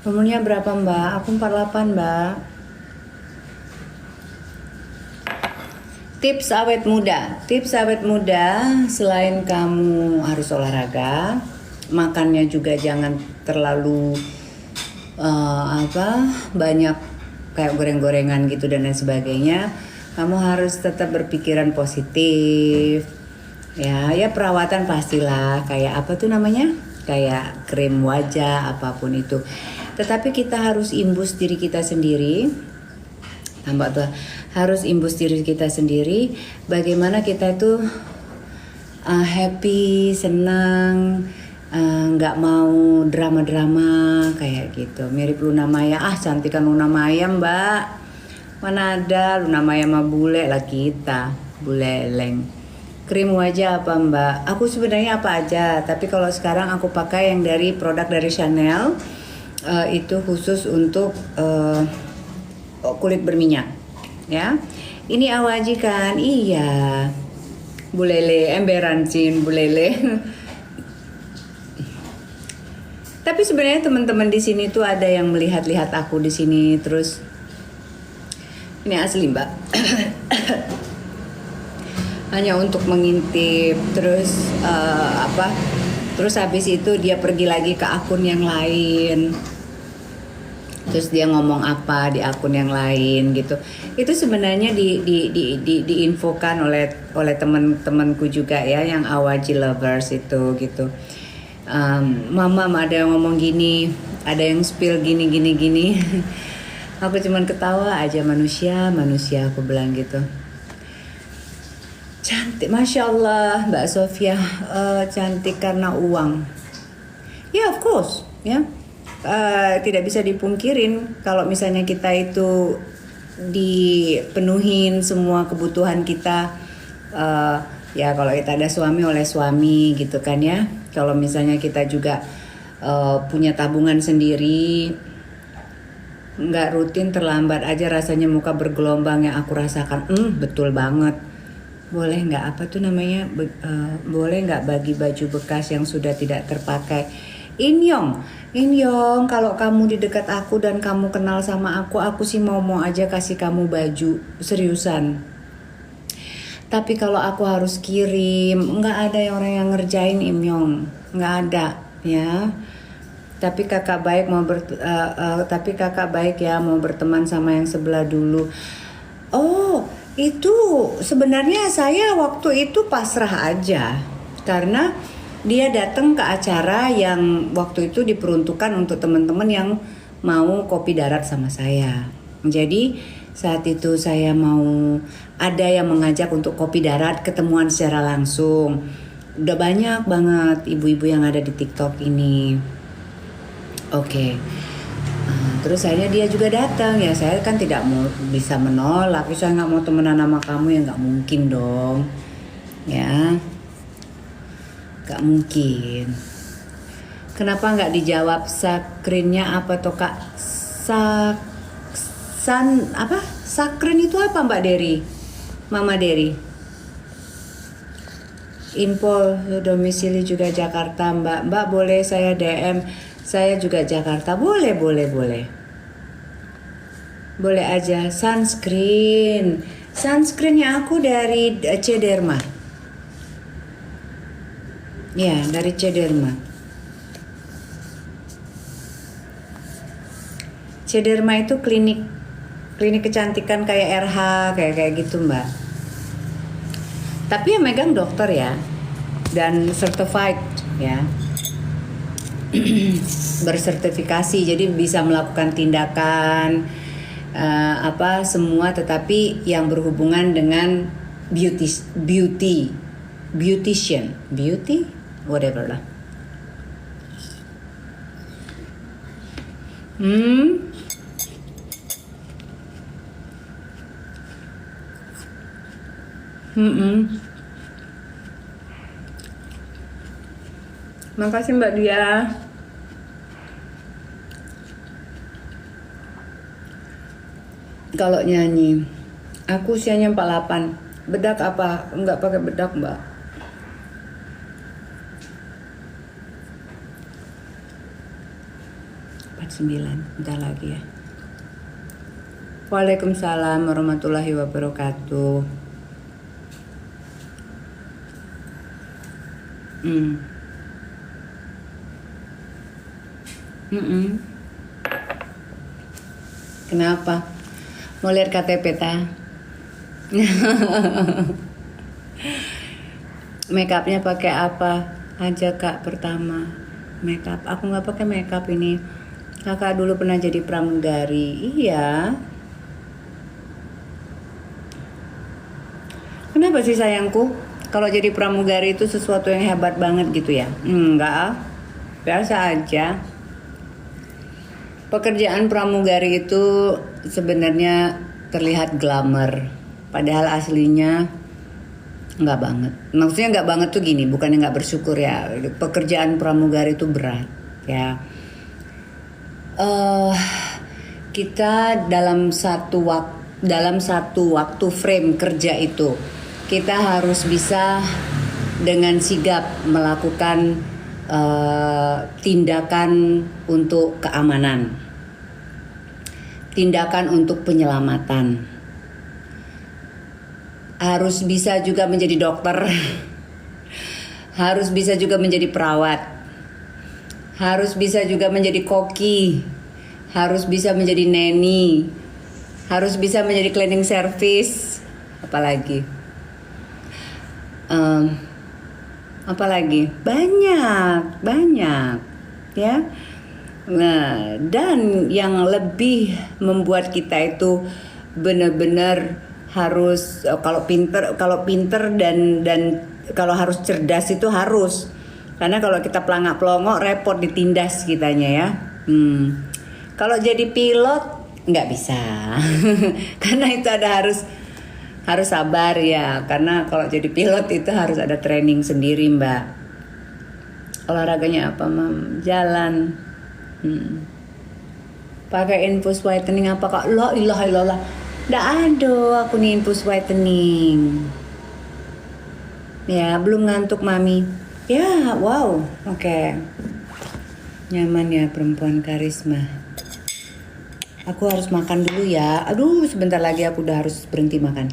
Umurnya berapa Mbak? Aku 48 Mbak. Tips awet muda, selain kamu harus olahraga, makannya juga jangan terlalu banyak kayak goreng-gorengan gitu dan lain sebagainya. Kamu harus tetap berpikiran positif. Ya perawatan pastilah, kayak apa tuh namanya? Kayak krim wajah apapun itu. Tetapi kita harus imbus diri kita sendiri. Tambah tuh harus imbus diri kita sendiri, bagaimana kita itu happy, senang, nggak mau drama-drama kayak gitu. Mirip Luna Maya, cantikan Luna Maya Mbak. Mana ada Luna Maya mah bule lah kita, buleleng. Krim wajah apa Mbak? Aku sebenarnya apa aja, tapi kalau sekarang aku pakai yang dari produk dari Chanel, itu khusus untuk kulit berminyak. Ya, ini awaji kan? Iya, bulele, emberan cin, bulele. Tapi sebenarnya teman-teman di sini tuh ada yang melihat-lihat aku di sini terus. Ini asli Mbak. Hanya untuk mengintip, terus Terus habis itu dia pergi lagi ke akun yang lain. Terus dia ngomong apa di akun yang lain gitu. Itu sebenarnya diinfokan oleh teman-temanku juga ya, yang awaji lovers itu gitu. Mama ada yang ngomong gini, ada yang spill gini. Aku cuman ketawa aja, manusia aku bilang gitu. Cantik, Masya Allah Mbak Sofia, cantik karena uang. Ya of course ya. Tidak bisa dipungkirin kalau misalnya kita itu dipenuhin semua kebutuhan kita, ya kalau kita ada suami oleh suami gitu kan ya. Kalau misalnya kita juga punya tabungan sendiri, nggak rutin, terlambat aja rasanya muka bergelombang yang aku rasakan. Betul banget. Boleh nggak apa tuh namanya? Boleh nggak bagi baju bekas yang sudah tidak terpakai? Inyong, kalau kamu di dekat aku dan kamu kenal sama aku sih mau aja kasih kamu baju, seriusan. Tapi kalau aku harus kirim, nggak ada orang yang ngerjain Imyong, nggak ada ya. Tapi kakak baik ya mau berteman sama yang sebelah dulu. Oh, itu sebenarnya saya waktu itu pasrah aja karena dia datang ke acara yang waktu itu diperuntukkan untuk teman-teman yang mau kopi darat sama saya. Jadi saat itu saya mau, ada yang mengajak untuk kopi darat, ketemuan secara langsung. Udah banyak banget ibu-ibu yang ada di TikTok ini. Oke. terus akhirnya dia juga datang. Ya saya kan tidak mau bisa menolak. Saya nggak mau temenan sama kamu, ya nggak mungkin dong. Ya, nggak mungkin. Kenapa nggak dijawab sakrinnya apa toh kak? Sakrin itu apa Mbak Dery? Mama Dery. Info domisili juga Jakarta Mbak. Mbak boleh saya DM, saya juga Jakarta. Boleh. Boleh aja. Sunscreennya aku dari Cederma. Ya, dari Cederma. Cederma itu klinik kecantikan kayak RH, kayak gitu Mbak. Tapi yang megang dokter ya, dan certified ya, bersertifikasi, jadi bisa melakukan tindakan semua, tetapi yang berhubungan dengan beautician, whatever lah. Makasih Mbak Dia. Kalau nyanyi, aku usianya 48. Bedak apa? Enggak pakai bedak Mbak. Bentar lagi ya. Waalaikumsalam warahmatullahi wabarakatuh. Kenapa? Mau lihat KTP ta? Makeupnya pakai apa aja kak pertama? Makeup, aku nggak pakai makeup ini. Kakak dulu pernah jadi pramugari. Iya. Kenapa sih sayangku? Kalau jadi pramugari itu sesuatu yang hebat banget gitu ya? Enggak, biasa aja. Pekerjaan pramugari itu sebenarnya terlihat glamour, padahal aslinya nggak banget. Maksudnya nggak banget tuh gini, bukannya nggak bersyukur ya. Pekerjaan pramugari itu berat ya. Kita dalam satu waktu frame kerja itu, kita harus bisa dengan sigap melakukan tindakan untuk keamanan, tindakan untuk penyelamatan. Harus bisa juga menjadi dokter, harus bisa juga menjadi perawat, harus bisa juga menjadi koki, harus bisa menjadi neni, harus bisa menjadi cleaning service, apalagi banyak ya. Nah, dan yang lebih membuat kita itu benar-benar harus kalau pinter dan kalau harus cerdas itu harus, karena kalau kita pelangak-pelongok repot ditindas kitanya ya. Kalau jadi pilot nggak bisa karena itu harus sabar ya, karena kalau jadi pilot itu harus ada training sendiri Mbak. Olahraganya apa Mam? Jalan. Pakai infus whitening apa kak? La ilaha illallah. Nggak ada aku nih infus whitening. Ya belum ngantuk Mami. Ya wow, oke. Nyaman ya perempuan karisma. Aku harus makan dulu ya. Aduh sebentar lagi aku udah harus berhenti makan.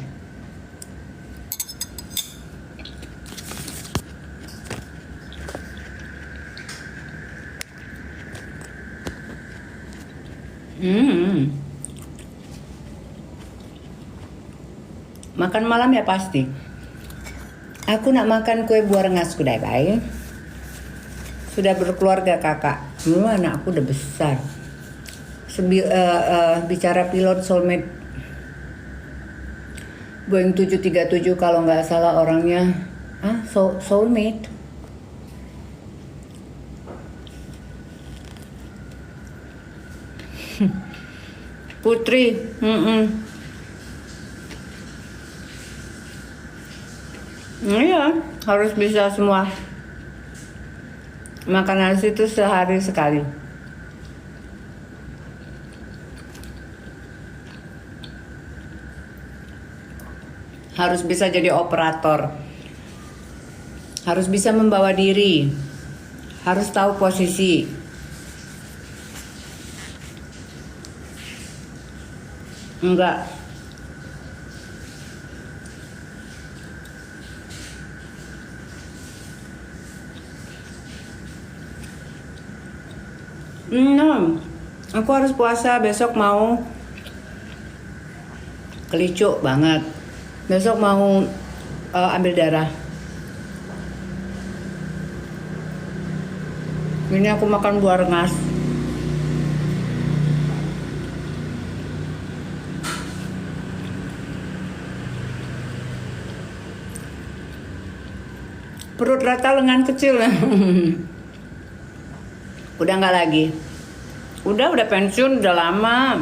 Makan malam ya pasti. Aku nak makan kue buah rengas kudai baik. Sudah berkeluarga kakak. Anak aku udah besar. Bicara pilot soulmate Boeing 737 kalau nggak salah orangnya soulmate. Putri. Iya, harus bisa semua. Makan nasi itu sehari sekali. Harus bisa jadi operator. Harus bisa membawa diri. Harus tahu posisi. Enggak. Aku harus puasa, besok mau kelicuk banget. Besok mau ambil darah. Ini aku makan buah rengas. Perut rata, lengan kecil. Udah nggak lagi. Udah pensiun udah lama.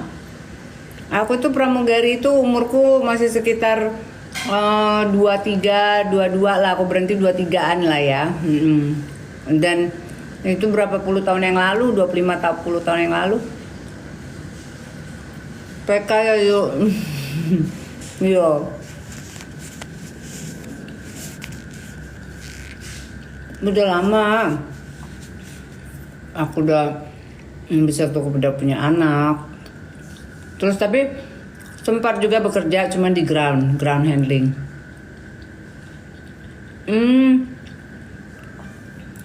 Aku tuh pramugari itu umurku masih sekitar 23, 22 lah. Aku berhenti 23-an lah ya. Dan itu berapa puluh tahun yang lalu, 25-30 tahun yang lalu. PK ya yuk. Yo. Udah lama. Aku udah bisa tuh udah punya anak. Terus tapi sempat juga bekerja cuma di ground handling.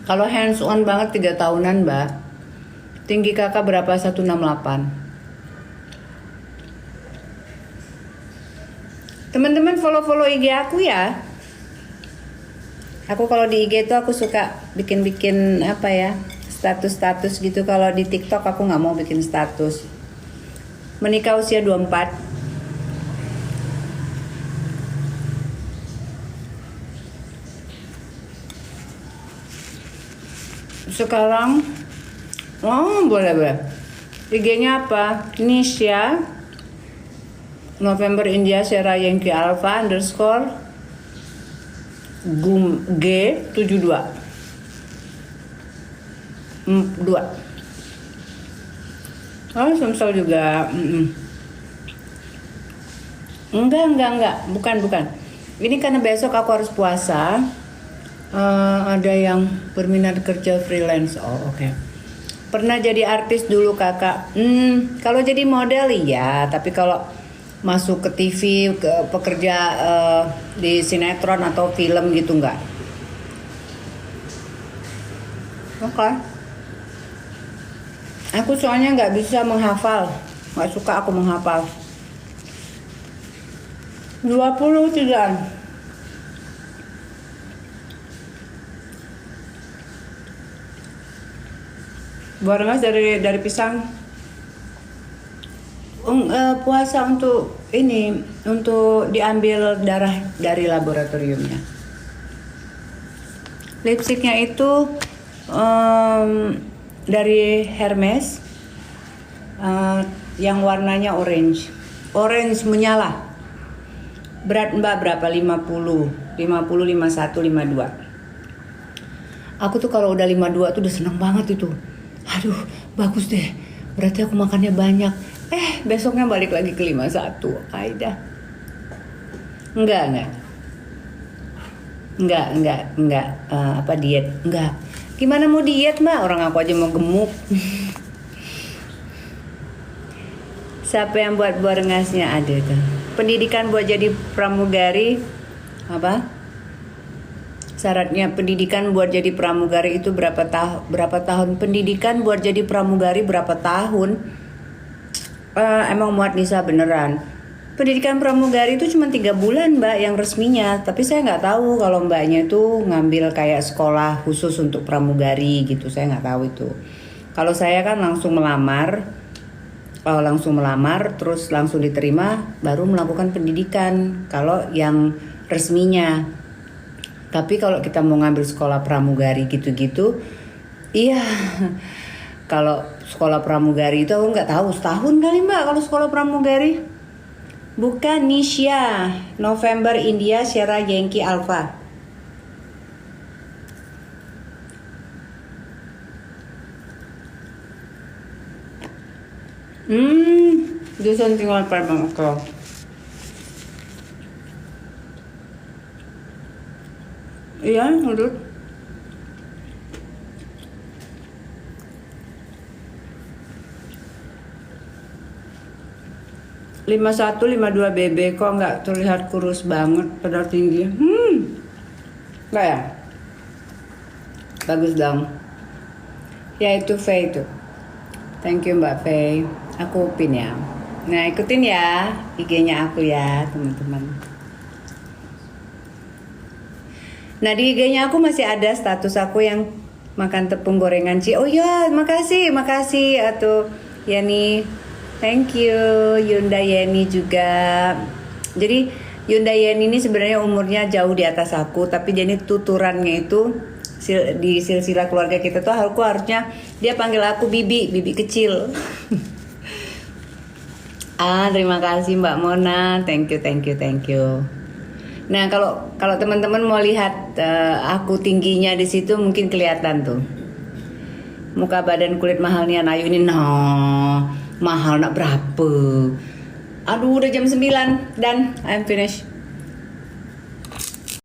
Kalau hands on banget 3 tahunan, Mbak. Tinggi kakak berapa? 168. Teman-teman follow IG aku ya. Aku kalau di IG itu aku suka bikin apa ya, status gitu. Kalau di TikTok aku nggak mau bikin status. Menikah usia 24. Sekarang boleh. IG-nya apa? Nisha November India Sierra Yankee Alpha _ G72 2. Sumsel juga. Enggak, bukan. Ini karena besok aku harus puasa. Ada yang berminat kerja freelance. Oke. Pernah jadi artis dulu kakak. Kalau jadi model iya, tapi kalau masuk ke TV, ke pekerja di sinetron atau film gitu enggak. Oke. Aku soalnya nggak bisa menghafal, nggak suka aku menghafal. 23. Buah rengas dari pisang. Puasa untuk diambil darah dari laboratoriumnya. Lipstiknya itu dari Hermes, yang warnanya orange menyala. Berat Mbak berapa? 50, 51, 52. Aku tuh kalau udah 52 tuh udah seneng banget itu. Aduh, bagus deh. Berarti aku makannya banyak. Besoknya balik lagi ke 51. Aida. Enggak. Diet? Enggak. Gimana mau diet, Mbak? Orang aku aja mau gemuk. Siapa yang buat buah rengasnya? Ada tuh. Pendidikan buat jadi pramugari apa? Syaratnya pendidikan buat jadi pramugari itu berapa tahun? Pendidikan buat jadi pramugari berapa tahun? Emang muat Nisa beneran. Pendidikan pramugari itu cuma 3 bulan Mbak yang resminya. Tapi saya nggak tahu kalau Mbaknya itu ngambil kayak sekolah khusus untuk pramugari gitu. Saya nggak tahu itu. Kalau saya kan langsung melamar, terus langsung diterima, baru melakukan pendidikan. Kalau yang resminya. Tapi kalau kita mau ngambil sekolah pramugari gitu-gitu, iya. Kalau sekolah pramugari itu aku nggak tahu, setahun kali Mbak kalau sekolah pramugari. Bukan Nisha, November India Sierra Yankee Alpha. Jurusan tinggal Palembang. Oke. Iya, menurut 5152 BB kok nggak terlihat kurus banget padahal tinggi. Nggak ya? Bagus dong. Ya itu Faye itu. Thank you Mbak Faye. Aku pin ya. Nah ikutin ya IG-nya aku ya teman-teman. Nah di IG-nya aku masih ada status aku yang makan tepung gorengan Ci. Oh ya makasih atau Yani. Thank you Yunda Yeni juga. Jadi Yunda Yeni ini sebenarnya umurnya jauh di atas aku, tapi jadi tuturannya itu di silsilah keluarga kita tuh aku harusnya dia panggil aku bibi kecil. Terima kasih Mbak Mona, thank you. Nah kalau teman-teman mau lihat aku tingginya di situ mungkin kelihatan tuh. Muka badan kulit mahalnya Ayu ini mahal nak berapa? Aduh udah jam 9 dan I'm finished.